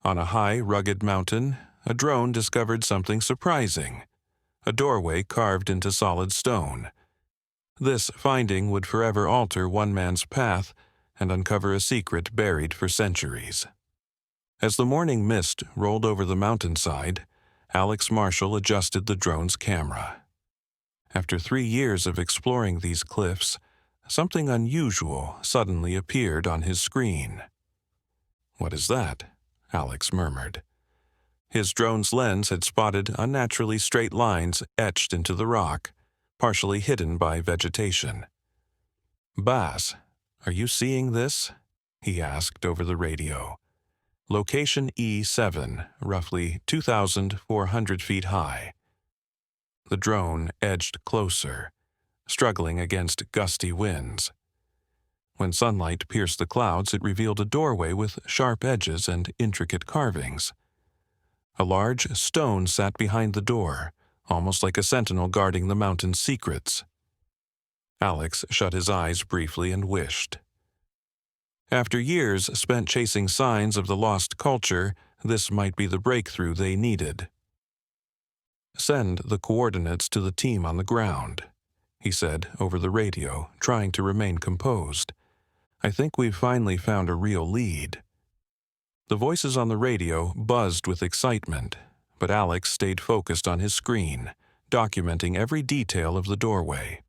On a high, rugged mountain, a drone discovered something surprising: a doorway carved into solid stone. This finding would forever alter one man's path and uncover a secret buried for centuries. As the morning mist rolled over the mountainside, Alex Marshall adjusted the drone's camera. After 3 years of exploring these cliffs, something unusual suddenly appeared on his screen. "What is that?" Alex murmured. His drone's lens had spotted unnaturally straight lines etched into the rock, partially hidden by vegetation. "Bas, are you seeing this?" he asked over the radio. "Location E7, roughly 2,400 feet high." The drone edged closer, struggling against gusty winds. When sunlight pierced the clouds, it revealed a doorway with sharp edges and intricate carvings. A large stone sat behind the door, almost like a sentinel guarding the mountain's secrets. Alex shut his eyes briefly and wished. After years spent chasing signs of the lost culture, this might be the breakthrough they needed. "Send the coordinates to the team on the ground," he said over the radio, trying to remain composed. "I think we've finally found a real lead." The voices on the radio buzzed with excitement, but Alex stayed focused on his screen, documenting every detail of the doorway.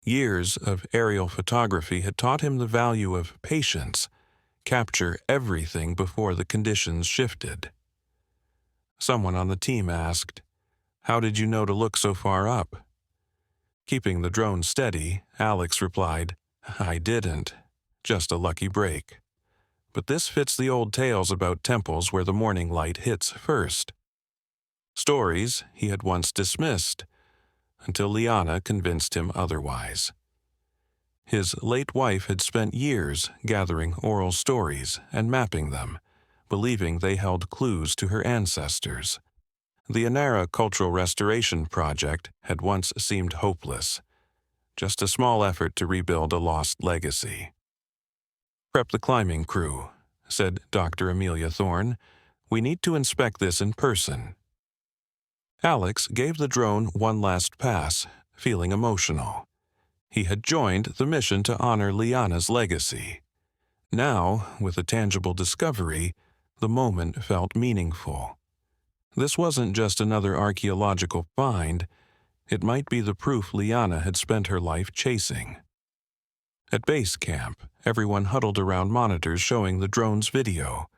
Years of aerial photography had taught him the value of patience: capture everything before the conditions shifted. Someone on the team asked, "How did you know to look so far up?" Keeping the drone steady, Alex replied, "I didn't. Just a lucky break. But this fits the old tales about temples where the morning light hits first." Stories he had once dismissed, until Liana convinced him otherwise. His late wife had spent years gathering oral stories and mapping them, believing they held clues to her ancestors. The Inara Cultural Restoration Project had once seemed hopeless, just a small effort to rebuild a lost legacy. "Prep the climbing crew," said Dr. Amelia Thorne. "We need to inspect this in person." Alex gave the drone one last pass, feeling emotional. He had joined the mission to honor Liana's legacy. Now, with a tangible discovery, the moment felt meaningful. This wasn't just another archaeological find. It might be the proof Liana had spent her life chasing. At base camp, everyone huddled around monitors showing the drone's video.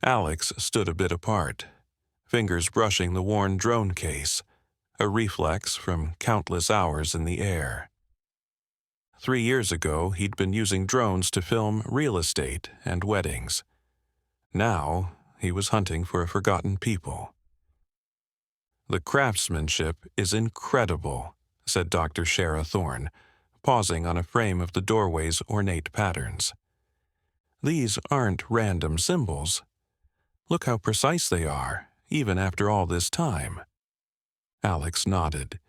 Alex stood a bit apart, fingers brushing the worn drone case, a reflex from countless hours in the air. 3 years ago, he'd been using drones to film real estate and weddings. Now, he was hunting for a forgotten people. "The craftsmanship is incredible," said Dr. Shara Thorne, pausing on a frame of the doorway's ornate patterns. "These aren't random symbols. Look how precise they are, even after all this time." Alex nodded,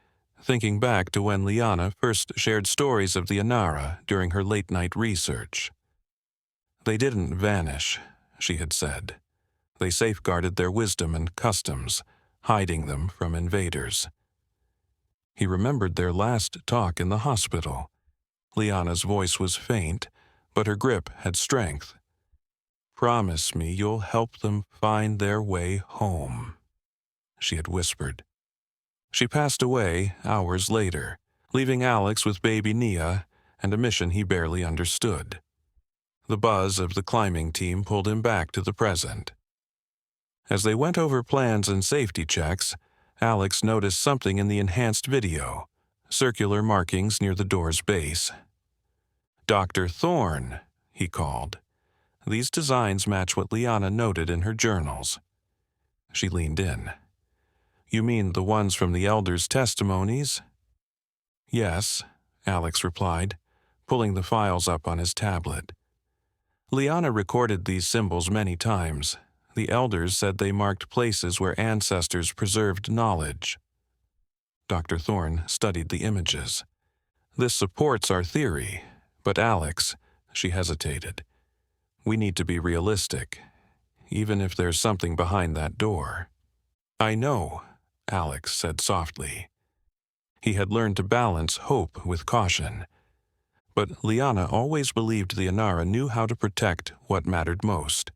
thinking back to when Liana first shared stories of the Inara during her late-night research. "They didn't vanish," she had said. "They safeguarded their wisdom and customs, hiding them from invaders." He remembered their last talk in the hospital. Liana's voice was faint, but her grip had strength. "Promise me you'll help them find their way home," she had whispered. She passed away hours later, leaving Alex with baby Nia and a mission he barely understood. The buzz of the climbing team pulled him back to the present. As they went over plans and safety checks, Alex noticed something in the enhanced video: circular markings near the door's base. "Dr. Thorne," he called. "These designs match what Liana noted in her journals." She leaned in. "You mean the ones from the elders' testimonies?" "Yes," Alex replied, pulling the files up on his tablet. Liana recorded these symbols many times. The elders said they marked places where ancestors preserved knowledge. Dr. Thorne studied the images. "This supports our theory, but Alex," she hesitated, "we need to be realistic. even if there's something behind that door. I know, Alex said softly. He had learned to balance hope with caution. But Liana always believed the Inara knew how to protect what mattered most.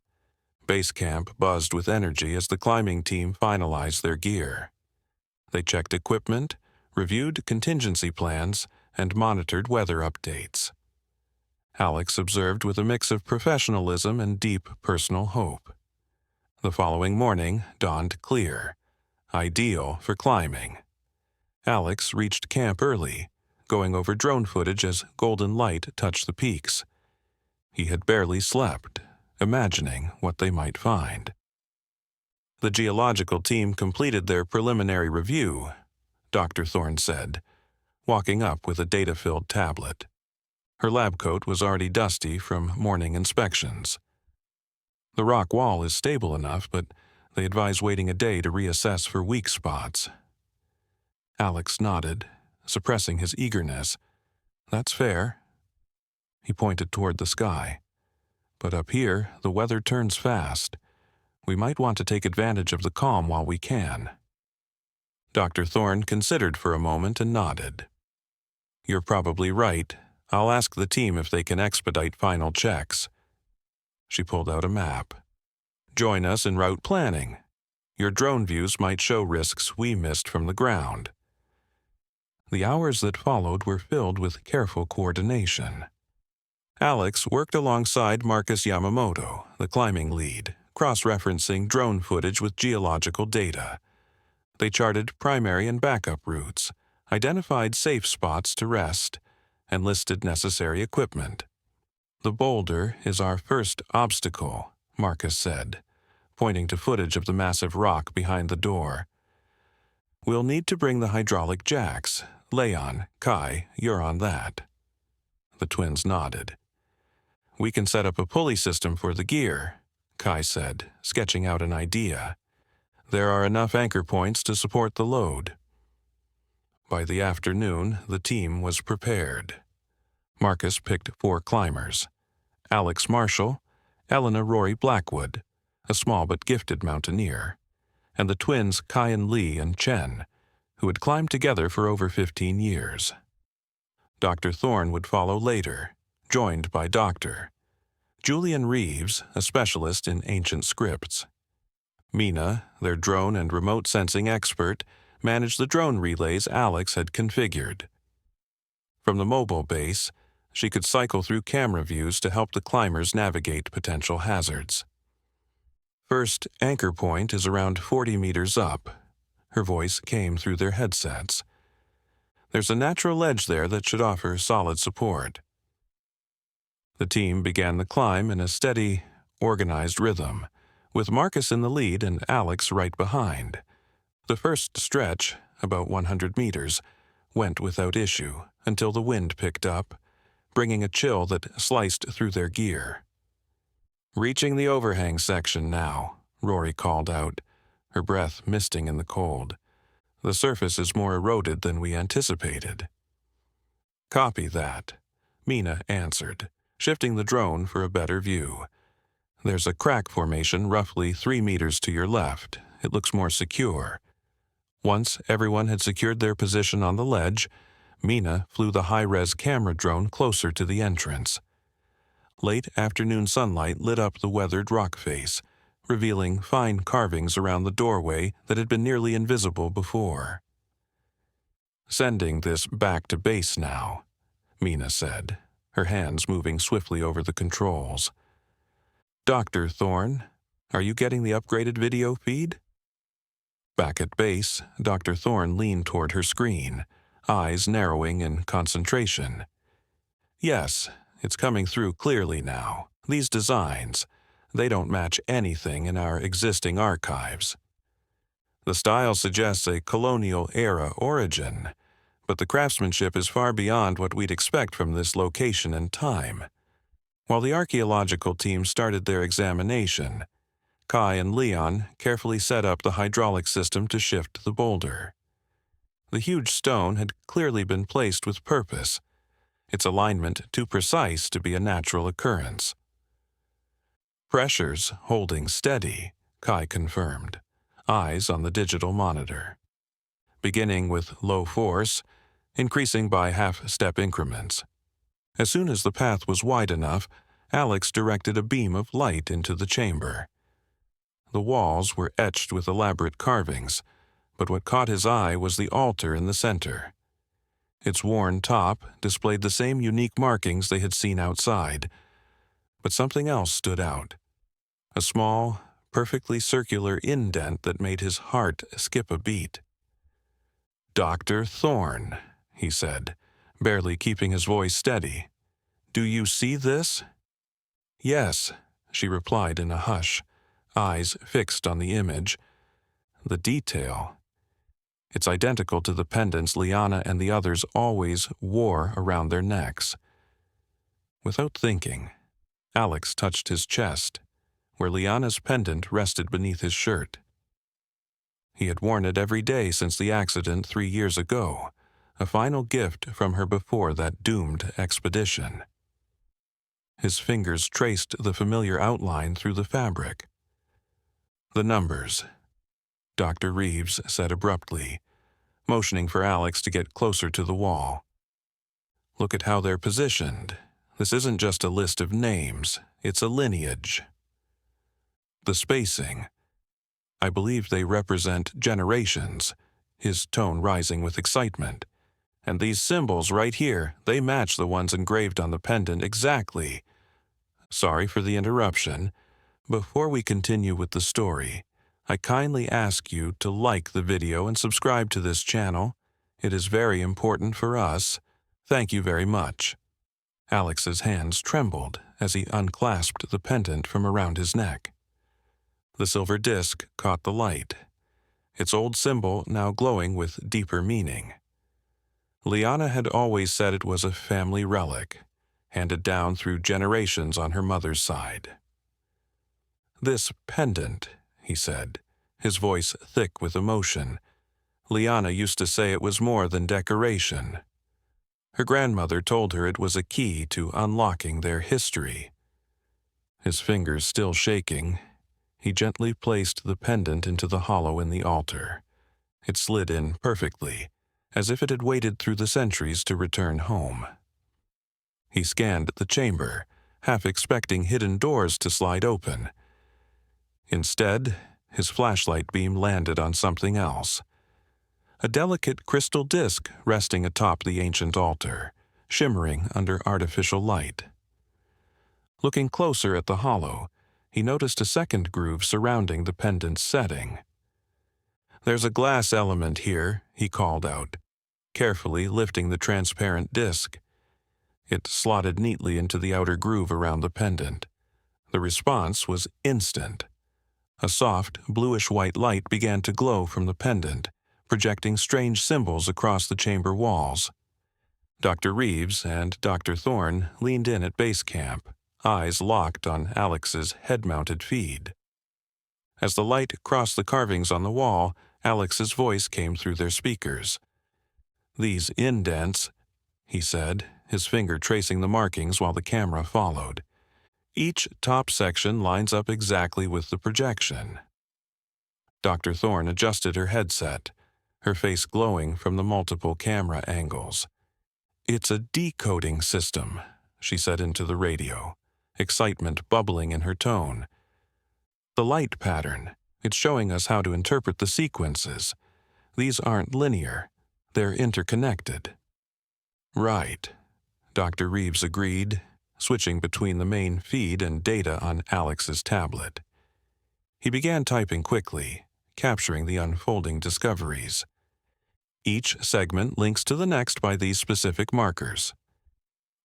Base camp buzzed with energy as the climbing team finalized their gear. They checked equipment, reviewed contingency plans, and monitored weather updates. Alex observed with a mix of professionalism and deep personal hope. The following morning dawned clear, ideal for climbing. Alex reached camp early, going over drone footage as golden light touched the peaks. He had barely slept, imagining what they might find. The geological team completed their preliminary review, Dr. Thorne said, walking up with a data-filled tablet. Her lab coat was already dusty from morning inspections. The rock wall is stable enough, but they advise waiting a day to reassess for weak spots. Alex nodded, suppressing his eagerness. That's fair. He pointed toward the sky. But up here, the weather turns fast. We might want to take advantage of the calm while we can. Dr. Thorne considered for a moment and nodded. You're probably right. I'll ask the team if they can expedite final checks. She pulled out a map. Join us in route planning. Your drone views might show risks we missed from the ground. The hours that followed were filled with careful coordination. Alex worked alongside Marcus Yamamoto, the climbing lead, cross-referencing drone footage with geological data. They charted primary and backup routes, identified safe spots to rest, and listed necessary equipment. The boulder is our first obstacle, Marcus said, pointing to footage of the massive rock behind the door. We'll need to bring the hydraulic jacks. Leon, Kai, you're on that. The twins nodded. We can set up a pulley system for the gear, Kai said, sketching out an idea. There are enough anchor points to support the load. By the afternoon, the team was prepared. Marcus picked 4 climbers. Alex Marshall, Elena Rory Blackwood, a small but gifted mountaineer, and the twins Kai-en Lee and Chen, who had climbed together for over 15 years. Dr. Thorne would follow later, joined by Dr. Julian Reeves, a specialist in ancient scripts. Mina, their drone and remote sensing expert, managed the drone relays Alex had configured. From the mobile base, she could cycle through camera views to help the climbers navigate potential hazards. First anchor point is around 40 meters up. Her voice came through their headsets. There's a natural ledge there that should offer solid support. The team began the climb in a steady, organized rhythm, with Marcus in the lead and Alex right behind. The first stretch, about 100 meters, went without issue until the wind picked up, bringing a chill that sliced through their gear. Reaching the overhang section now, Rory called out, her breath misting in the cold. The surface is more eroded than we anticipated. Copy that, Mina answered, shifting the drone for a better view. There's a crack formation roughly 3 meters to your left. It looks more secure. Once everyone had secured their position on the ledge, Mina flew the high-res camera drone closer to the entrance. Late afternoon sunlight lit up the weathered rock face, revealing fine carvings around the doorway that had been nearly invisible before. Sending this back to base now, Mina said, her hands moving swiftly over the controls. Dr. Thorne, are you getting the upgraded video feed? Back at base, Dr. Thorne leaned toward her screen, eyes narrowing in concentration. Yes, it's coming through clearly now. These designs, they don't match anything in our existing archives. The style suggests a colonial-era origin, but the craftsmanship is far beyond what we'd expect from this location and time. While the archaeological team started their examination, Kai and Leon carefully set up the hydraulic system to shift the boulder. The huge stone had clearly been placed with purpose, its alignment too precise to be a natural occurrence. Pressures holding steady, Kai confirmed, eyes on the digital monitor. Beginning with low force, increasing by half-step increments. As soon as the path was wide enough, Alex directed a beam of light into the chamber. The walls were etched with elaborate carvings, but what caught his eye was the altar in the center. Its worn top displayed the same unique markings they had seen outside, but something else stood out. A small, perfectly circular indent that made his heart skip a beat. "Dr. Thorne," he said, barely keeping his voice steady. "Do you see this?" "Yes," she replied in a hush, eyes fixed on the image. "The detail. It's identical to the pendants Liana and the others always wore around their necks." Without thinking, Alex touched his chest, where Liana's pendant rested beneath his shirt. He had worn it every day since the accident 3 years ago, a final gift from her before that doomed expedition. His fingers traced the familiar outline through the fabric. "The numbers," Dr. Reeves said abruptly, motioning for Alex to get closer to the wall. "Look at how they're positioned. This isn't just a list of names, it's a lineage." "The spacing. I believe they represent generations," his tone rising with excitement. "And these symbols right here, they match the ones engraved on the pendant exactly." "Sorry for the interruption. Before we continue with the story, I kindly ask you to like the video and subscribe to this channel. It is very important for us. Thank you very much." Alex's hands trembled as he unclasped the pendant from around his neck. The silver disc caught the light, its old symbol now glowing with deeper meaning. Liana had always said it was a family relic, handed down through generations on her mother's side. "This pendant," he said, his voice thick with emotion. "Liana used to say it was more than decoration. Her grandmother told her it was a key to unlocking their history." His fingers still shaking, he gently placed the pendant into the hollow in the altar. It slid in perfectly, as if it had waited through the centuries to return home. He scanned the chamber, half expecting hidden doors to slide open. Instead, his flashlight beam landed on something else. A delicate crystal disc resting atop the ancient altar, shimmering under artificial light. Looking closer at the hollow, he noticed a second groove surrounding the pendant's setting. "There's a glass element here," he called out, carefully lifting the transparent disc. It slotted neatly into the outer groove around the pendant. The response was instant. A soft, bluish-white light began to glow from the pendant, projecting strange symbols across the chamber walls. Dr. Reeves and Dr. Thorne leaned in at base camp, eyes locked on Alex's head-mounted feed. As the light crossed the carvings on the wall, Alex's voice came through their speakers. "These indents," he said, his finger tracing the markings while the camera followed. "Each top section lines up exactly with the projection." Dr. Thorne adjusted her headset, her face glowing from the multiple camera angles. "It's a decoding system," she said into the radio, excitement bubbling in her tone. "The light pattern, it's showing us how to interpret the sequences. These aren't linear, they're interconnected." "Right," Dr. Reeves agreed, switching between the main feed and data on Alex's tablet. He began typing quickly, capturing the unfolding discoveries. Each segment links to the next by these specific markers.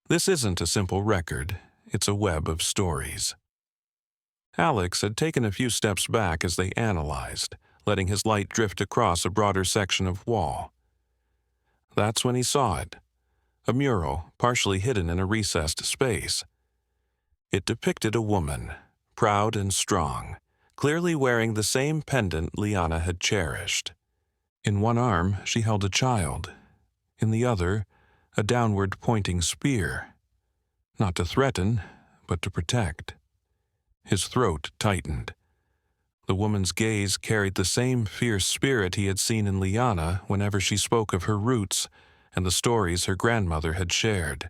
This isn't a simple record, it's a web of stories. Alex had taken a few steps back as they analyzed, letting his light drift across a broader section of wall. That's when he saw it, a mural partially hidden in a recessed space. It depicted a woman, proud and strong, clearly wearing the same pendant Liana had cherished. In one arm, she held a child. In the other, a downward-pointing spear. Not to threaten, but to protect. His throat tightened. The woman's gaze carried the same fierce spirit he had seen in Liana whenever she spoke of her roots and the stories her grandmother had shared.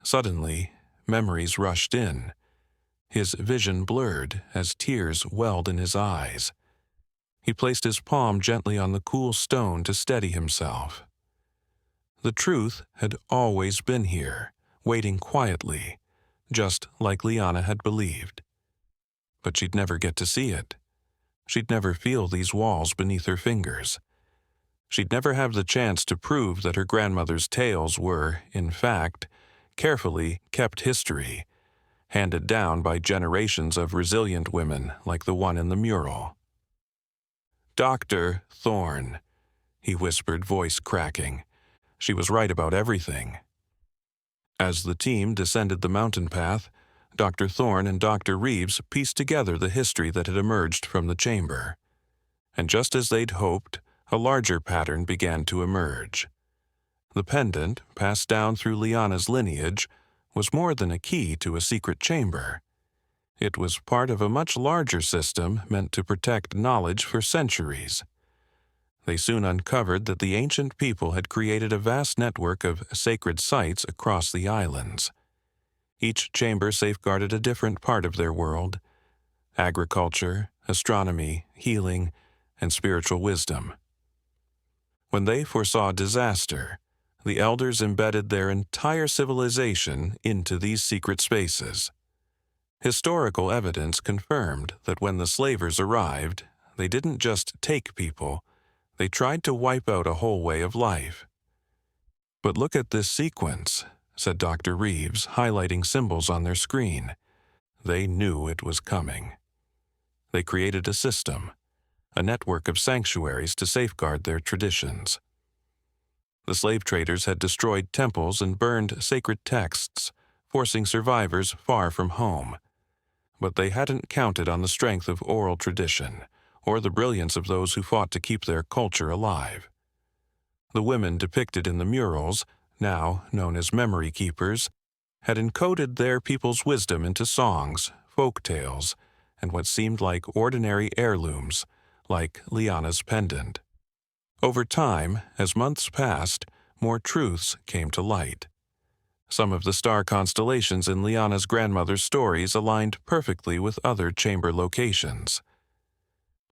Suddenly, memories rushed in. His vision blurred as tears welled in his eyes. He placed his palm gently on the cool stone to steady himself. The truth had always been here, waiting quietly, just like Liana had believed. But she'd never get to see it. She'd never feel these walls beneath her fingers. She'd never have the chance to prove that her grandmother's tales were, in fact, carefully kept history, handed down by generations of resilient women like the one in the mural. "Dr. Thorne," he whispered, voice cracking. She was right about everything. As the team descended the mountain path, Dr. Thorne and Dr. Reeves pieced together the history that had emerged from the chamber. And just as they'd hoped, a larger pattern began to emerge. The pendant, passed down through Liana's lineage, was more than a key to a secret chamber. It was part of a much larger system meant to protect knowledge for centuries. They soon uncovered that the ancient people had created a vast network of sacred sites across the islands. Each chamber safeguarded a different part of their world: agriculture, astronomy, healing, and spiritual wisdom. When they foresaw disaster, the elders embedded their entire civilization into these secret spaces. Historical evidence confirmed that when the slavers arrived, they didn't just take people, they tried to wipe out a whole way of life. "But look at this sequence," said Dr. Reeves, highlighting symbols on their screen. They knew it was coming. They created a system, a network of sanctuaries to safeguard their traditions. The slave traders had destroyed temples and burned sacred texts, forcing survivors far from home. But they hadn't counted on the strength of oral tradition, or the brilliance of those who fought to keep their culture alive. The women depicted in the murals, now known as memory keepers, had encoded their people's wisdom into songs, folk tales, and what seemed like ordinary heirlooms, like Liana's pendant. Over time, as months passed, more truths came to light. Some of the star constellations in Liana's grandmother's stories aligned perfectly with other chamber locations.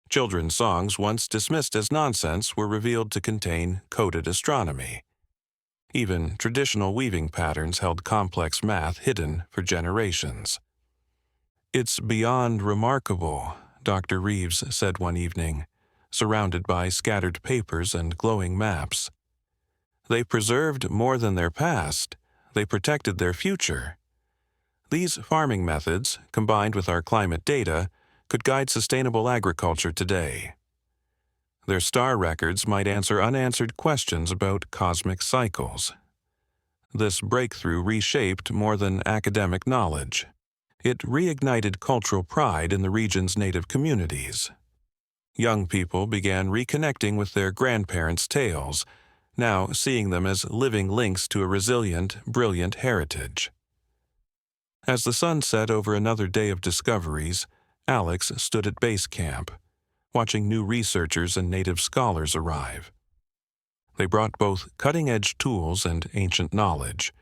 Children's songs, once dismissed as nonsense, were revealed to contain coded astronomy. Even traditional weaving patterns held complex math hidden for generations. "It's beyond remarkable," Dr. Reeves said one evening, surrounded by scattered papers and glowing maps. "They preserved more than their past, they protected their future. These farming methods, combined with our climate data, could guide sustainable agriculture today. Their star records might answer unanswered questions about cosmic cycles." This breakthrough reshaped more than academic knowledge. It reignited cultural pride in the region's native communities. Young people began reconnecting with their grandparents' tales, now seeing them as living links to a resilient, brilliant heritage. As the sun set over another day of discoveries, Alex stood at base camp, watching new researchers and native scholars arrive. They brought both cutting-edge tools and ancient knowledge,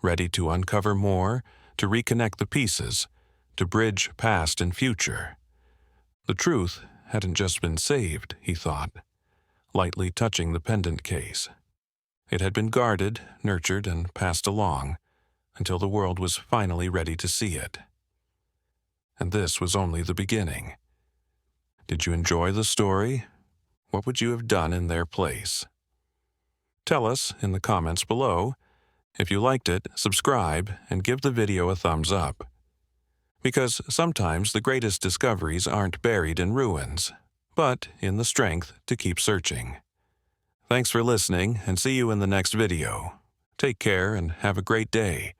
ready to uncover more, to reconnect the pieces, to bridge past and future. The truth hadn't just been saved, he thought, lightly touching the pendant case. It had been guarded, nurtured, and passed along, until the world was finally ready to see it. And this was only the beginning. Did you enjoy the story? What would you have done in their place? Tell us in the comments below. If you liked it, subscribe and give the video a thumbs up. Because sometimes the greatest discoveries aren't buried in ruins, but in the strength to keep searching. Thanks for listening, and see you in the next video. Take care and have a great day.